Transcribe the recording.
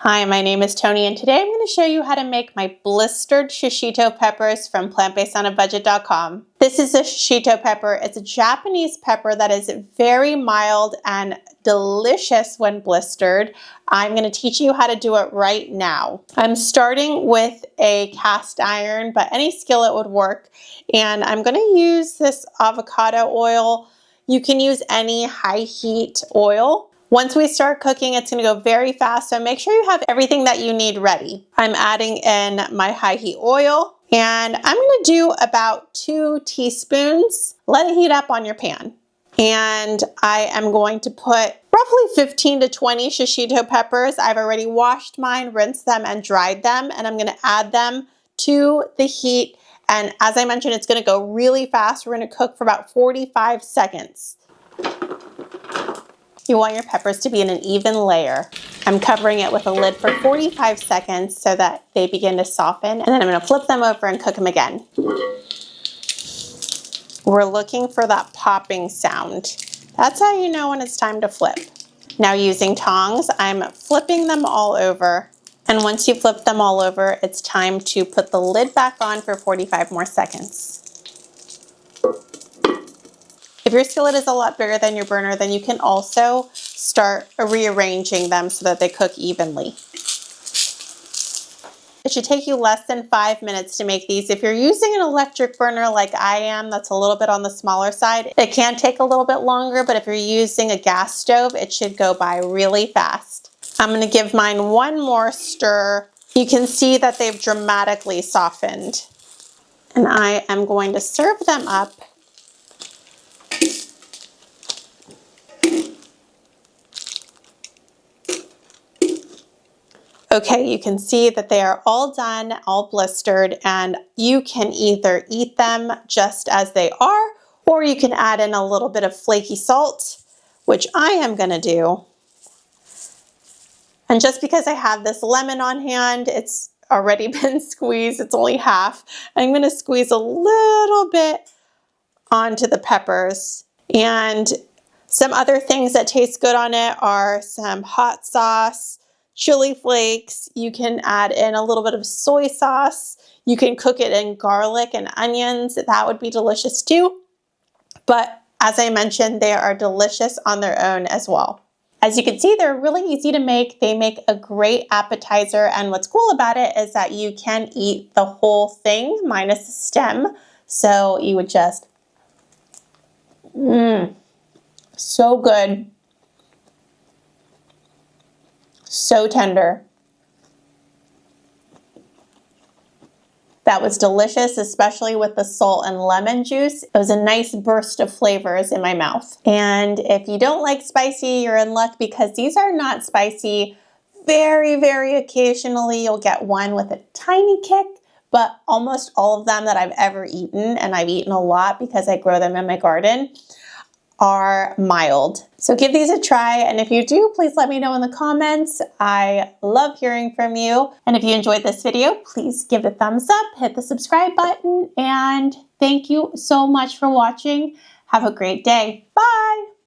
Hi, my name is Tony, and today I'm going to show you how to make my blistered shishito peppers from plantbasedonabudget.com. This is a shishito pepper. It's a Japanese pepper that is very mild and delicious when blistered. I'm going to teach you how to do it right now. I'm starting with a cast iron, but any skillet would work. And I'm going to use this avocado oil. You can use any high heat oil. Once we start cooking, it's going to go very fast, so make sure you have everything that you need ready. I'm adding in my high heat oil, and I'm going to do about 2 teaspoons. Let it heat up on your pan. And I am going to put roughly 15 to 20 shishito peppers. I've already washed mine, rinsed them, and dried them, and I'm going to add them to the heat. And as I mentioned, it's going to go really fast. We're going to cook for about 45 seconds. You want your peppers to be in an even layer. I'm covering it with a lid for 45 seconds so that they begin to soften, and then I'm going to flip them over and cook them again. We're looking for that popping sound. That's how you know when it's time to flip. Now using tongs, I'm flipping them all over, and once you flip them all over, it's time to put the lid back on for 45 more seconds. If your skillet is a lot bigger than your burner, then you can also start rearranging them so that they cook evenly. It should take you less than 5 minutes to make these. If you're using an electric burner like I am, that's a little bit on the smaller side, it can take a little bit longer, but if you're using a gas stove, it should go by really fast. I'm going to give mine one more stir. You can see that they've dramatically softened. And I am going to serve them up. Okay, you can see that they are all done, all blistered, and you can either eat them just as they are, or you can add in a little bit of flaky salt, which I am going to do. And just because I have this lemon on hand, it's already been squeezed, it's only half. I'm going to squeeze a little bit onto the peppers. And some other things that taste good on it are some hot sauce, chili flakes. You can add in a little bit of soy sauce. You can cook it in garlic and onions. That would be delicious too. But as I mentioned, they are delicious on their own as well. As you can see, they're really easy to make. They make a great appetizer. And what's cool about it is that you can eat the whole thing minus the stem. So you would just, so good. So tender. That was delicious, especially with the salt and lemon juice. It was a nice burst of flavors in my mouth. And if you don't like spicy, you're in luck because these are not spicy. Very, very occasionally you'll get one with a tiny kick, but almost all of them that I've ever eaten, and I've eaten a lot because I grow them in my garden, are mild. So give these a try, and if you do, please let me know in the comments. I love hearing from you. And if you enjoyed this video, please give it a thumbs up, hit the subscribe button, and thank you so much for watching. Have a great day. Bye!